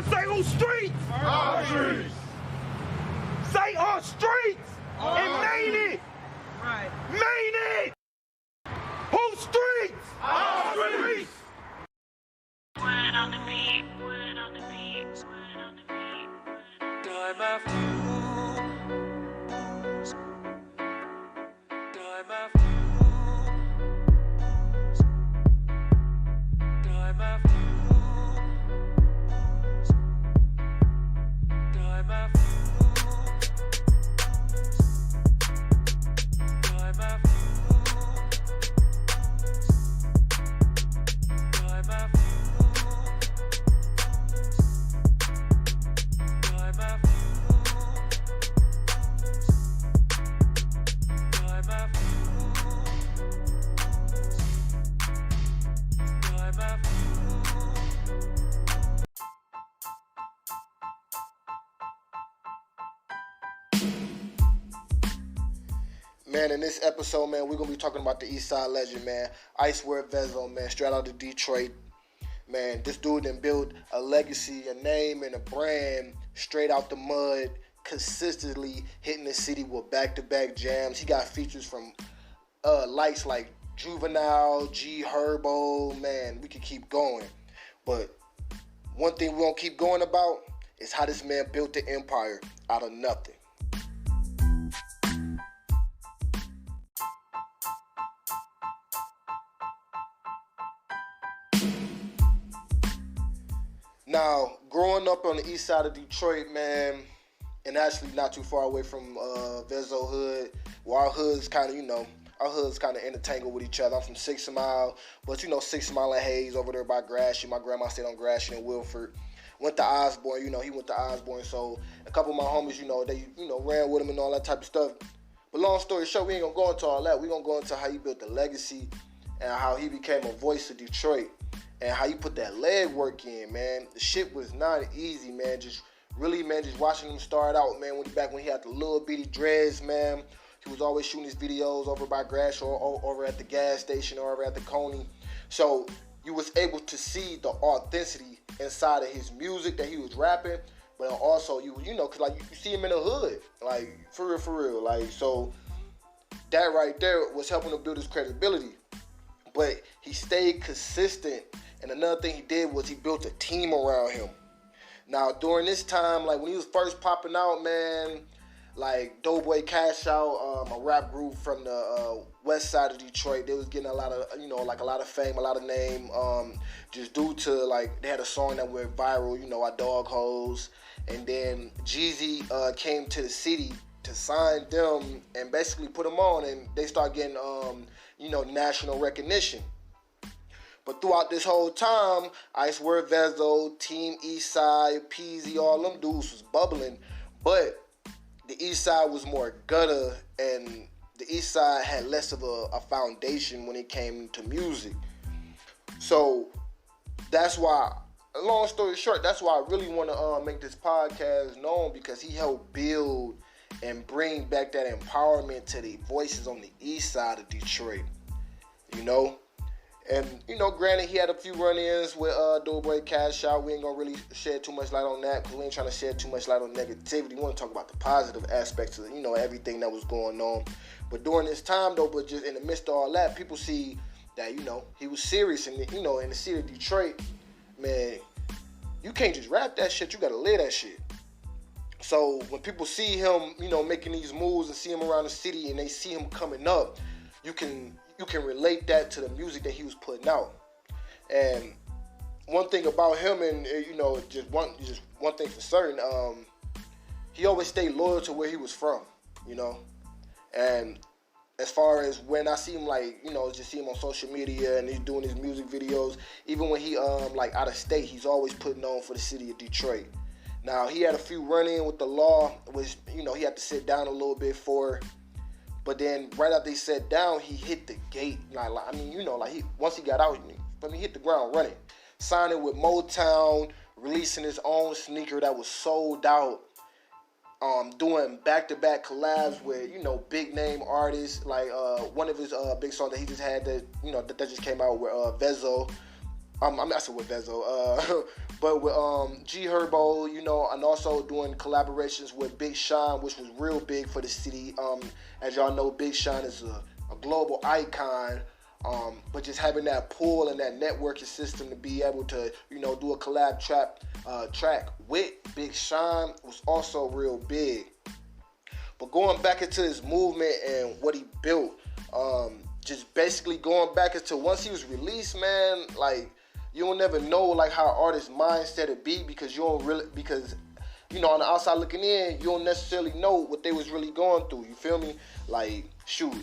Say on streets. Our streets. Say on streets. And main it. Right. Main it. Whose streets? Our streets. Word on the beat, word on the beat, word on the beat. Time after time after time after time after time after time after Man, in this episode, man, we're going to be talking about the East Side legend, man. Icewear Vezzo, man, straight out of Detroit. Man, this dude done built a legacy, a name, and a brand straight out the mud, consistently hitting the city with back-to-back jams. He got features from lights like Juvenile, G Herbo. Man, we could keep going. But one thing we don't keep going about is how this man built the empire out of nothing. Now, growing up on the east side of Detroit, man, and actually not too far away from Vezzo Hood, well, our hood's kind of intertangled with each other. I'm from 6 Mile, but 6 Mile and Hayes over there by Gratiot. My grandma stayed on Gratiot and Wilford. Went to Osborne, he went to Osborne, so a couple of my homies, they ran with him and all that type of stuff. But long story short, we ain't gonna go into all that. We gonna go into how he built the legacy and how he became a voice of Detroit. And how you put that leg work in, man. The shit was not easy, man. Just watching him start out, man. Back when he had the little bitty dreads, man. He was always shooting his videos over by Grash or over at the gas station or over at the Coney. So you was able to see the authenticity inside of his music that he was rapping, but also cause like you see him in the hood, like for real, like so. That right there was helping him build his credibility, but he stayed consistent. And another thing he did was he built a team around him. Now, during this time, like when he was first popping out, man, like Doughboy Cash Out, a rap group from the west side of Detroit, they was getting a lot of, a lot of fame, a lot of name, just due to, like, they had a song that went viral, I Dog Hoes. And then Jeezy came to the city to sign them and basically put them on, and they start getting, national recognition. But throughout this whole time, Icewear Vezzo, Team Eastside, Peasy, all them dudes was bubbling. But the Eastside was more gutter, and the Eastside had less of a foundation when it came to music. So that's why, long story short, that's why I really want to make this podcast known, because he helped build and bring back that empowerment to the voices on the east side of Detroit, And, granted, he had a few run-ins with Doughboy Cash Out. We ain't going to really shed too much light on that, because we ain't trying to shed too much light on negativity. We want to talk about the positive aspects of, everything that was going on. But during this time, though, but just in the midst of all that, people see that, he was serious. And, in the city of Detroit, man, you can't just rap that shit. You got to live that shit. So when people see him, making these moves and see him around the city and they see him coming up, you can relate that to the music that he was putting out. And one thing about him, and just one thing for certain, he always stayed loyal to where he was from, And as far as when I see him, just see him on social media and he's doing his music videos, even when he out of state, he's always putting on for the city of Detroit. Now, he had a few run-in with the law, which he had to sit down a little bit for. But then right after he sat down, he hit the gate. Once he got out, he hit the ground running. Signing with Motown, releasing his own sneaker that was sold out. Doing back-to-back collabs with, big name artists. Like one of his big songs that he just had that just came out with Vezzo. I said with Vezzo, but with G Herbo, you know, and also doing collaborations with Big Sean, which was real big for the city. As y'all know, Big Sean is a global icon. But just having that pull and that networking system to be able to, you know, do a collab track with Big Sean was also real big. But going back into his movement and what he built, just basically going back into once he was released, man, like, you don't never know like how artists' mindset it be because you know, on the outside looking in, you don't necessarily know what they was really going through. You feel me? Like, shoot,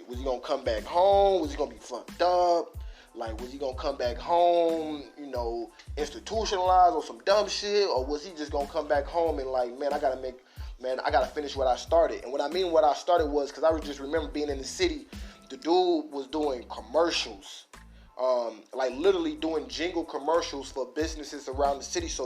was he gonna come back home? Was he gonna be fucked up? Like, was he gonna come back home, you know, institutionalized or some dumb shit? Or was he just gonna come back home and like, man, I gotta finish what I started. And what I mean what I started was, because I just remember being in the city, the dude was doing commercials. Like literally doing jingle commercials for businesses around the city. So